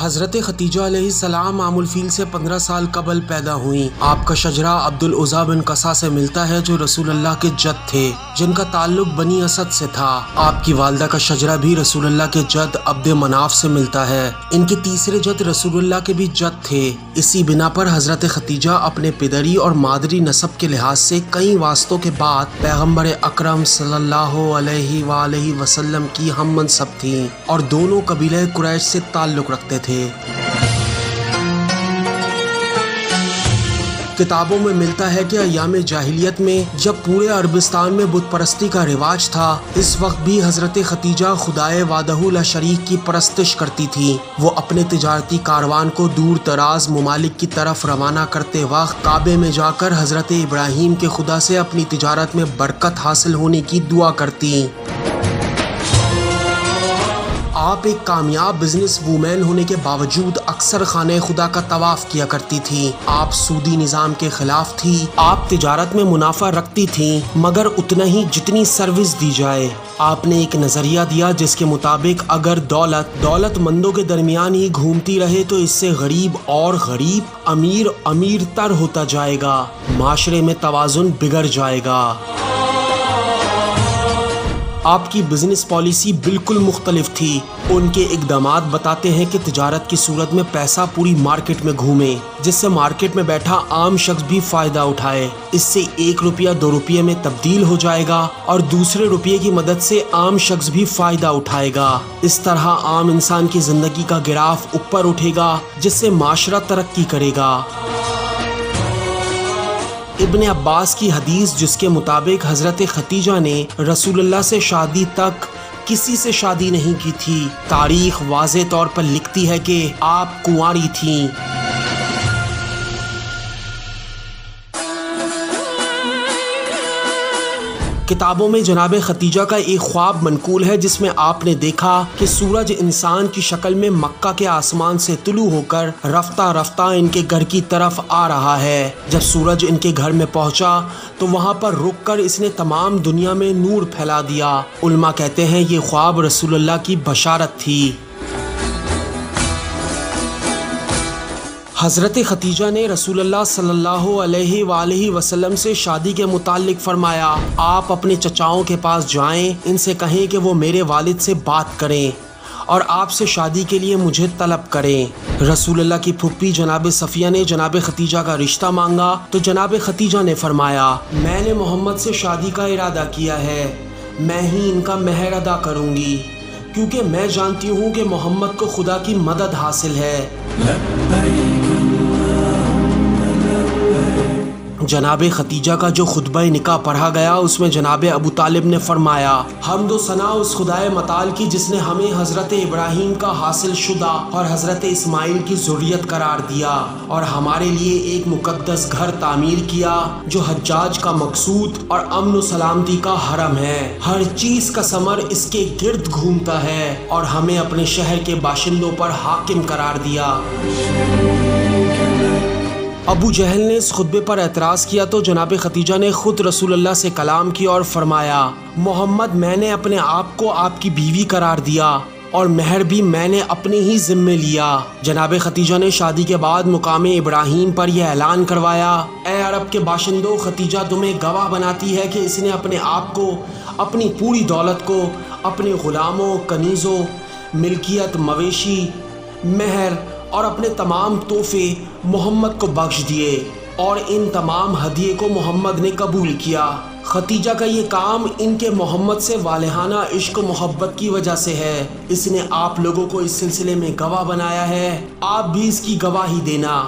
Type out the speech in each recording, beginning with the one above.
حضرت خدیجہ علیہ السلام عام الفیل سے 15 سال قبل پیدا ہوئیں۔ آپ کا شجرہ عبد العزیٰ بن قصا سے ملتا ہے جو رسول اللہ کے جد تھے، جن کا تعلق بنی اسد سے تھا۔ آپ کی والدہ کا شجرہ بھی رسول اللہ کے جد عبد مناف سے ملتا ہے۔ ان کے تیسرے جد رسول اللہ کے بھی جد تھے۔ اسی بنا پر حضرت خدیجہ اپنے پدری اور مادری نسب کے لحاظ سے کئی واسطوں کے بعد پیغمبر اکرم صلی اللہ علیہ وآلہ وسلم کی ہم منصب تھیں اور دونوں قبیلہ قریش سے تعلق رکھتے تھے۔ کتابوں میں ملتا ہے کہ ایام جاہلیت میں جب پورے عربستان میں بت پرستی کا رواج تھا، اس وقت بھی حضرت خدیجہ خدائے وحدہ لا شریک کی پرستش کرتی تھی۔ وہ اپنے تجارتی کاروان کو دور دراز ممالک کی طرف روانہ کرتے وقت کعبے میں جا کر حضرت ابراہیم کے خدا سے اپنی تجارت میں برکت حاصل ہونے کی دعا کرتی۔ آپ ایک کامیاب بزنس وومین ہونے کے باوجود اکثر خانہ خدا کا طواف کیا کرتی تھی۔ آپ سودی نظام کے خلاف تھی۔ آپ تجارت میں منافع رکھتی تھیں مگر اتنا ہی جتنی سروس دی جائے۔ آپ نے ایک نظریہ دیا جس کے مطابق اگر دولت مندوں کے درمیان ہی گھومتی رہے تو اس سے غریب اور غریب امیر تر ہوتا جائے گا، معاشرے میں توازن بگڑ جائے گا۔ آپ کی بزنس پالیسی بالکل مختلف تھی۔ ان کے اقدامات بتاتے ہیں کہ تجارت کی صورت میں پیسہ پوری مارکیٹ میں گھومے، جس سے مارکیٹ میں بیٹھا عام شخص بھی فائدہ اٹھائے۔ اس سے 1 روپیہ 2 روپیے میں تبدیل ہو جائے گا اور دوسرے روپیے کی مدد سے عام شخص بھی فائدہ اٹھائے گا۔ اس طرح عام انسان کی زندگی کا گراف اوپر اٹھے گا جس سے معاشرہ ترقی کرے گا۔ ابن عباس کی حدیث جس کے مطابق حضرت خدیجہ نے رسول اللہ سے شادی تک کسی سے شادی نہیں کی تھی، تاریخ واضح طور پر لکھتی ہے کہ آپ کنواری تھیں۔ کتابوں میں جناب خدیجہ کا ایک خواب منقول ہے جس میں آپ نے دیکھا کہ سورج انسان کی شکل میں مکہ کے آسمان سے طلوع ہو کر رفتہ رفتہ ان کے گھر کی طرف آ رہا ہے۔ جب سورج ان کے گھر میں پہنچا تو وہاں پر رک کر اس نے تمام دنیا میں نور پھیلا دیا۔ علماء کہتے ہیں یہ خواب رسول اللہ کی بشارت تھی۔ حضرت خدیجہ نے رسول اللہ صلی اللہ علیہ وآلہ وسلم سے شادی کے متعلق فرمایا، آپ اپنے چچاؤں کے پاس جائیں، ان سے کہیں کہ وہ میرے والد سے بات کریں اور آپ سے شادی کے لیے مجھے طلب کریں۔ رسول اللہ کی پھپھی جناب صفیہ نے جناب خدیجہ کا رشتہ مانگا تو جناب خدیجہ نے فرمایا، میں نے محمد سے شادی کا ارادہ کیا ہے، میں ہی ان کا مہر ادا کروں گی، کیونکہ میں جانتی ہوں کہ محمد کو خدا کی مدد حاصل ہے۔ جناب خدیجہ کا جو خطبہ نکاح پڑھا گیا اس میں جناب ابو طالب نے فرمایا، حمد و ثنا اس خدائے متعال کی جس نے ہمیں حضرت ابراہیم کا حاصل شدہ اور حضرت اسماعیل کی ذریت قرار دیا اور ہمارے لیے ایک مقدس گھر تعمیر کیا جو حجاج کا مقصود اور امن و سلامتی کا حرم ہے۔ ہر چیز کا ثمر اس کے گرد گھومتا ہے اور ہمیں اپنے شہر کے باشندوں پر حاکم قرار دیا۔ ابو جہل نے اس خطبے پر اعتراض کیا تو جناب خدیجہ نے خود رسول اللہ سے کلام کیا اور فرمایا، محمد میں نے اپنے آپ کو آپ کی بیوی قرار دیا اور مہر بھی میں نے اپنے ہی ذمے لیا۔ جناب خدیجہ نے شادی کے بعد مقام ابراہیم پر یہ اعلان کروایا، اے عرب کے باشندوں، خدیجہ تمہیں گواہ بناتی ہے کہ اس نے اپنے آپ کو، اپنی پوری دولت کو، اپنے غلاموں، کنیزوں، ملکیت، مویشی، مہر اور اپنے تمام تحفے محمد کو بخش دیے اور ان تمام ہدیے کو محمد نے قبول کیا۔ خدیجہ کا یہ کام ان کے محمد سے والہانہ عشق و محبت کی وجہ سے ہے۔ اس نے آپ لوگوں کو اس سلسلے میں گواہ بنایا ہے، آپ بھی اس کی گواہی دینا۔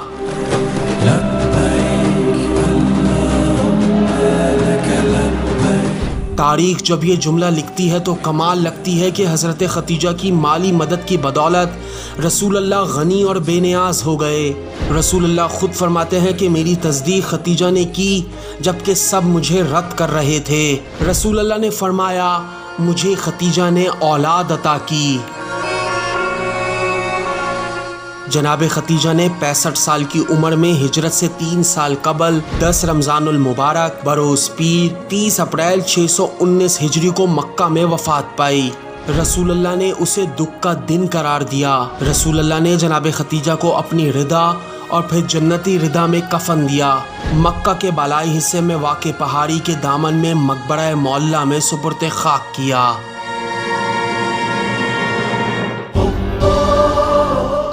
تاریخ جب یہ جملہ لکھتی ہے تو کمال لگتی ہے کہ حضرت خدیجہ کی مالی مدد کی بدولت رسول اللہ غنی اور بے نیاز ہو گئے۔ رسول اللہ خود فرماتے ہیں کہ میری تصدیق خدیجہ نے کی جبکہ سب مجھے رد کر رہے تھے۔ رسول اللہ نے فرمایا، مجھے خدیجہ نے اولاد عطا کی۔ جناب خدیجہ نے 65 سال کی عمر میں ہجرت سے 3 سال قبل 10 رمضان المبارک بروز پیر 30 اپریل 619 ہجری کو مکہ میں وفات پائی۔ رسول اللہ نے اسے دکھ کا دن قرار دیا۔ رسول اللہ نے جناب خدیجہ کو اپنی رضا اور پھر جنتی رضا میں کفن دیا۔ مکہ کے بالائی حصے میں واقع پہاڑی کے دامن میں مقبرہ معلیٰ میں سپرد خاک کیا۔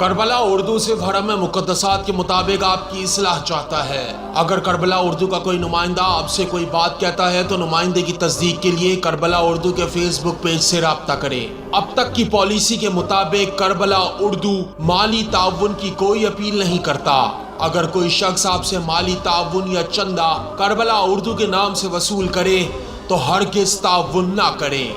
کربلا اردو صرف حرم مقدسات کے مطابق آپ کی اصلاح چاہتا ہے۔ اگر کربلا اردو کا کوئی نمائندہ آپ سے کوئی بات کہتا ہے تو نمائندے کی تصدیق کے لیے کربلا اردو کے فیس بک پیج سے رابطہ کریں۔ اب تک کی پالیسی کے مطابق کربلا اردو مالی تعاون کی کوئی اپیل نہیں کرتا۔ اگر کوئی شخص آپ سے مالی تعاون یا چندہ کربلا اردو کے نام سے وصول کرے تو ہرگز تعاون نہ کریں۔